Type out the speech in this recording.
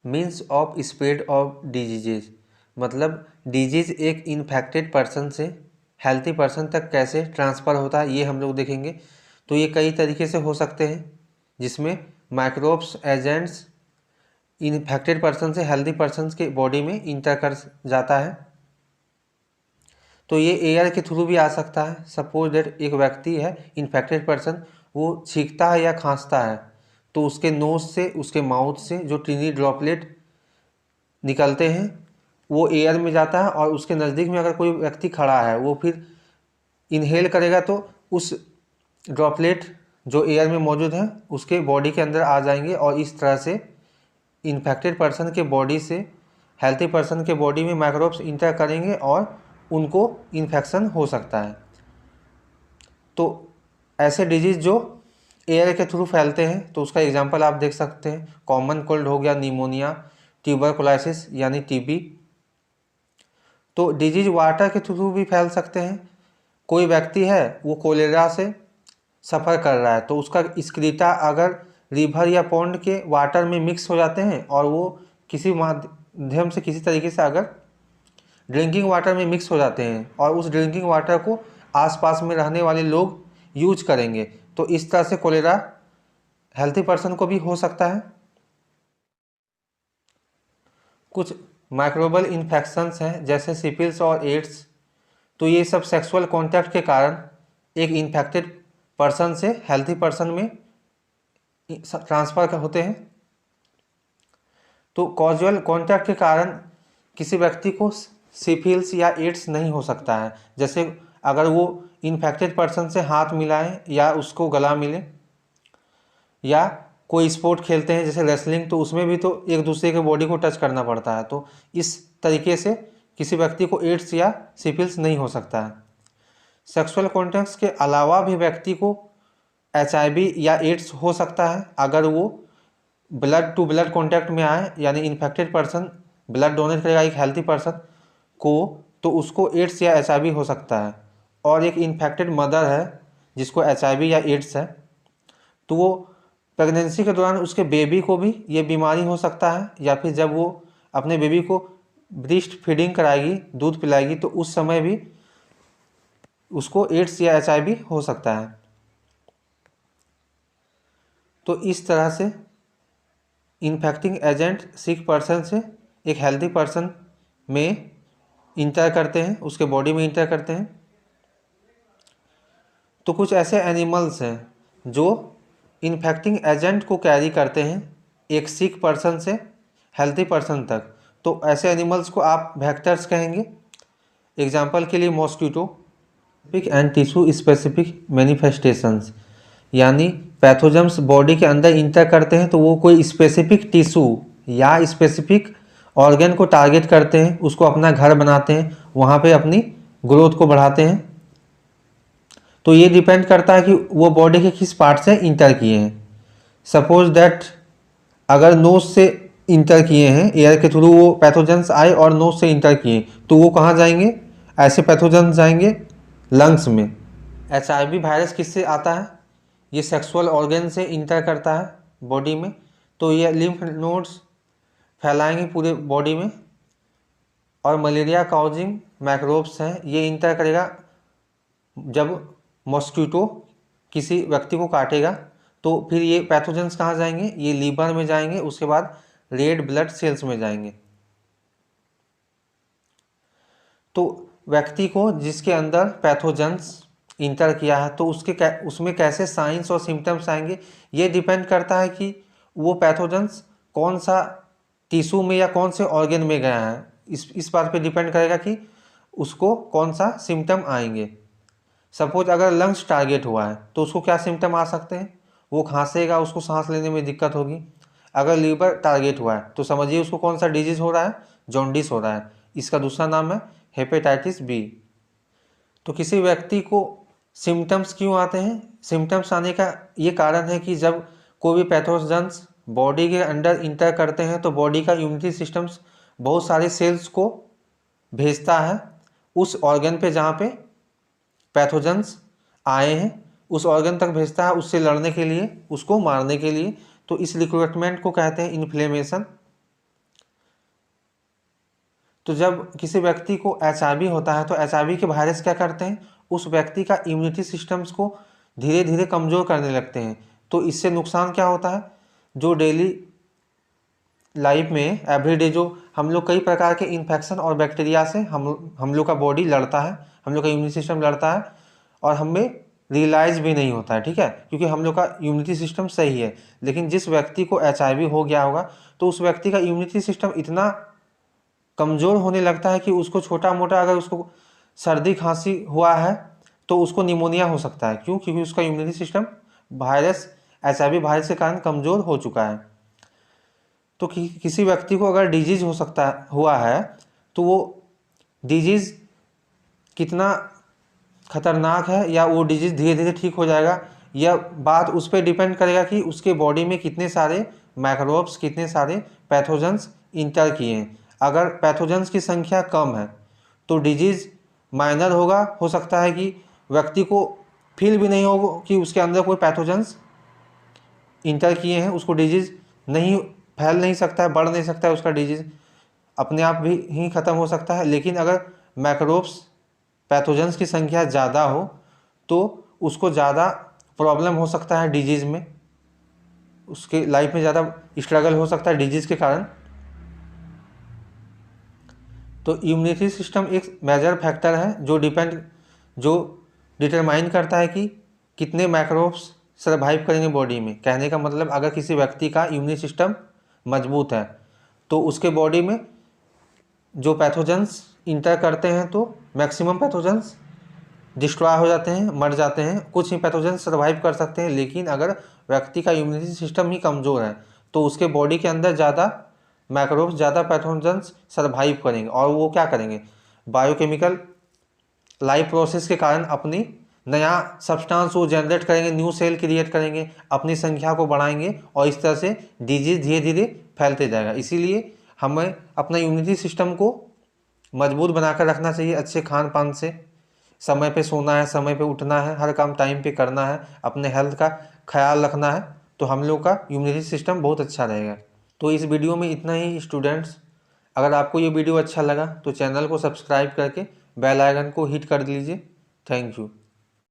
Means of spread of diseases, मतलब disease एक infected person से हेल्थी पर्सन तक कैसे ट्रांसफ़र होता है ये हम लोग देखेंगे। तो ये कई तरीके से हो सकते हैं, जिसमें माइक्रोब्स एजेंट्स इन्फेक्टेड पर्सन से हेल्दी पर्सन के बॉडी में इंटर कर जाता है। तो ये एयर के थ्रू भी आ सकता है। सपोज दैट एक व्यक्ति है इन्फेक्टेड पर्सन, वो छींकता है या खांसता है, तो उसके नोज से, उसके माउथ से जो टीनी ड्रॉपलेट निकलते हैं वो एयर में जाता है, और उसके नज़दीक में अगर कोई व्यक्ति खड़ा है वो फिर इनहेल करेगा तो उस ड्रॉपलेट जो एयर में मौजूद है उसके बॉडी के अंदर आ जाएंगे, और इस तरह से इन्फेक्टेड पर्सन के बॉडी से हेल्थी पर्सन के बॉडी में माइक्रोब्स इंटर करेंगे और उनको इन्फेक्शन हो सकता है। तो ऐसे डिजीज़ जो एयर के थ्रू फैलते हैं, तो उसका एग्जांपल आप देख सकते हैं। कॉमन कोल्ड हो गया, निमोनिया, ट्यूबरकुलोसिस यानी टीबी। तो डिजीज वाटर के थ्रू भी फैल सकते हैं। कोई व्यक्ति है वो कोलेरा से सफ़र कर रहा है, तो उसका स्क्रीटा अगर रिवर या पॉन्ड के वाटर में मिक्स हो जाते हैं और वो किसी माध्यम से, किसी तरीके से अगर ड्रिंकिंग वाटर में मिक्स हो जाते हैं और उस ड्रिंकिंग वाटर को आसपास में रहने वाले लोग यूज करेंगे, तो इस तरह से कोलेरा हेल्थी पर्सन को भी हो सकता है। कुछ माइक्रोबल इन्फेक्शंस हैं जैसे सिफिलिस और एड्स, तो ये सब सेक्सुअल कॉन्टैक्ट के कारण एक इन्फेक्टेड पर्सन से हेल्थी पर्सन में ट्रांसफ़र होते हैं। तो कॉजुअल कॉन्टैक्ट के कारण किसी व्यक्ति को सिफिलिस या एड्स नहीं हो सकता है, जैसे अगर वो इन्फेक्टेड पर्सन से हाथ मिलाएं या उसको गला मिले, या कोई स्पोर्ट खेलते हैं जैसे रेसलिंग, तो उसमें भी तो एक दूसरे के बॉडी को टच करना पड़ता है। तो इस तरीके से किसी व्यक्ति को एड्स या सिफिलिस नहीं हो सकता है। सेक्सुअल कॉन्टैक्ट्स के अलावा भी व्यक्ति को HIV या एड्स हो सकता है अगर वो ब्लड टू ब्लड कॉन्टैक्ट में आए, यानी इन्फेक्टेड पर्सन ब्लड डोनेट करेगा एक हेल्थी पर्सन को, तो उसको एड्स या HIV हो सकता है। और एक इन्फेक्टेड मदर है जिसको HIV या एड्स है, तो वो प्रेगनेंसी के दौरान उसके बेबी को भी ये बीमारी हो सकता है, या फिर जब वो अपने बेबी को ब्रेस्ट फीडिंग कराएगी, दूध पिलाएगी, तो उस समय भी उसको एड्स या HIV हो सकता है। तो इस तरह से इन्फेक्टिंग एजेंट सिक पर्सन से एक हेल्थी पर्सन में इंटर करते हैं, उसके बॉडी में इंटर करते हैं। तो कुछ ऐसे एनिमल्स हैं जो इन्फेक्टिंग एजेंट को कैरी करते हैं एक सिक पर्सन से हेल्थी पर्सन तक, तो ऐसे एनिमल्स को आप वेक्टर्स कहेंगे। एग्जाम्पल के लिए mosquito and tissue specific manifestations, यानी पैथोजन्स बॉडी के अंदर इंटर करते हैं तो वो कोई स्पेसिफिक टिश्यू या स्पेसिफिक ऑर्गन को टारगेट करते हैं, उसको अपना घर बनाते हैं, वहाँ पे अपनी ग्रोथ को बढ़ाते हैं। तो ये डिपेंड करता है कि वो बॉडी के किस पार्ट से इंटर किए हैं। सपोज दैट अगर नोज से इंटर किए हैं, एयर के थ्रू वो पैथोजेंस आए और नोज से इंटर किए, तो वो कहाँ जाएंगे? ऐसे पैथोजेंस जाएंगे लंग्स में। HIV वायरस किससे आता है? ये सेक्सुअल ऑर्गन से इंटर करता है बॉडी में, तो ये लिम्फ नोड्स फैलाएंगे पूरे बॉडी में। और मलेरिया काउजिंग माइक्रोब्स हैं, ये इंटर करेगा जब मॉस्किटो किसी व्यक्ति को काटेगा, तो फिर ये पैथोजेंस कहाँ जाएंगे? ये लीवर में जाएंगे, उसके बाद रेड ब्लड सेल्स में जाएंगे। तो व्यक्ति को जिसके अंदर पैथोजेंस इंटर किया है, तो उसमें कैसे साइंस और सिम्टम्स आएंगे, ये डिपेंड करता है कि वो पैथोजेंस कौन सा टिश्यू में या कौन से ऑर्गन में गया है। इस बात पे डिपेंड करेगा कि उसको कौन सा सिम्टम आएंगे। सपोज अगर लंग्स टारगेट हुआ है तो उसको क्या सिम्टम आ सकते हैं? वो खांसेगा, उसको सांस लेने में दिक्कत होगी। अगर लीवर टारगेट हुआ है तो समझिए उसको कौन सा डिजीज़ हो रहा है? जॉन्डिस हो रहा है। इसका दूसरा नाम है हेपेटाइटिस बी। तो किसी व्यक्ति को सिम्टम्स क्यों आते हैं? सिम्टम्स आने का ये कारण है कि जब कोई भी पैथोजेंस बॉडी के अंदर इंटर करते हैं तो बॉडी का इम्यूनिटी सिस्टम्स बहुत सारे सेल्स को भेजता है उस ऑर्गन पे जहाँ पे पैथोजेंस आए हैं, उस ऑर्गन तक भेजता है उससे लड़ने के लिए, उसको मारने के लिए। तो इस रिक्रूटमेंट को कहते हैं इन्फ्लेमेशन। तो जब किसी व्यक्ति को HIV होता है तो HIV के वायरस क्या करते हैं, उस व्यक्ति का इम्यूनिटी सिस्टम्स को धीरे धीरे कमज़ोर करने लगते हैं। तो इससे नुकसान क्या होता है, जो डेली लाइफ में एवरीडे जो हम लोग कई प्रकार के इन्फेक्शन और बैक्टीरिया से हम लोग का बॉडी लड़ता है, हम लोग का इम्यूनिटी सिस्टम लड़ता है और हमें रियलाइज़ भी नहीं होता है, ठीक है, क्योंकि हम लोग का इम्यूनिटी सिस्टम सही है। लेकिन जिस व्यक्ति को HIV हो गया होगा तो उस व्यक्ति का इम्यूनिटी सिस्टम इतना कमज़ोर होने लगता है कि उसको छोटा मोटा अगर उसको सर्दी खांसी हुआ है तो उसको निमोनिया हो सकता है। क्यों? क्योंकि उसका immunity system virus HIV virus के कारण कमज़ोर हो चुका है। तो किसी व्यक्ति को अगर डिजीज़ हुआ है तो वो डिजीज़ कितना खतरनाक है या वो डिजीज़ धीरे धीरे ठीक हो जाएगा, यह बात उस पर डिपेंड करेगा कि उसके बॉडी में कितने सारे माइक्रोब्स, कितने सारे पैथोजेंस इंटर किए हैं। अगर पैथोजेंस की संख्या कम है तो डिजीज़ माइनर होगा, हो सकता है कि व्यक्ति को फील भी नहीं होगा कि उसके अंदर कोई पैथोजेंस इंटर किए हैं, उसको डिजीज़ नहीं फैल नहीं सकता है, बढ़ नहीं सकता है, उसका डिजीज़ अपने आप भी ही ख़त्म हो सकता है। लेकिन अगर माइक्रोब्स पैथोजेंस की संख्या ज़्यादा हो तो उसको ज़्यादा प्रॉब्लम हो सकता है डिजीज़ में, उसके लाइफ में ज़्यादा स्ट्रगल हो सकता है डिजीज़ के कारण। तो इम्यूनिटी सिस्टम एक मेजर फैक्टर है जो डिटरमाइन करता है कि कितने माइक्रोब्स सर्वाइव करेंगे बॉडी में। कहने का मतलब अगर किसी व्यक्ति का इम्यूनिटी सिस्टम मजबूत है तो उसके बॉडी में जो पैथोजेंस इंटर करते हैं तो मैक्सिमम पैथोजेंस डिस्ट्रॉय हो जाते हैं, मर जाते हैं, कुछ ही पैथोजेंस सर्वाइव कर सकते हैं। लेकिन अगर व्यक्ति का इम्यूनिटी सिस्टम ही कमज़ोर है तो उसके बॉडी के अंदर ज़्यादा माइक्रोब्स, ज़्यादा पैथोजेंस सर्वाइव करेंगे और वो क्या करेंगे, बायोकेमिकल लाइफ प्रोसेस के कारण अपनी नया सब्सटेंस वो जनरेट करेंगे, न्यू सेल क्रिएट करेंगे, अपनी संख्या को बढ़ाएंगे और इस तरह से डिजीज धीरे धीरे फैलते जाएगा। इसीलिए हमें अपना इम्यूनिटी सिस्टम को मजबूत बनाकर रखना चाहिए अच्छे खान पान से। समय पे सोना है, समय पे उठना है, हर काम टाइम पे करना है, अपने हेल्थ का ख्याल रखना है, तो हम लोग का इम्यूनिटी सिस्टम बहुत अच्छा रहेगा। तो इस वीडियो में इतना ही स्टूडेंट्स। अगर आपको ये वीडियो अच्छा लगा तो चैनल को सब्सक्राइब करके बेल आइकन को हिट कर दीजिए। Thank you.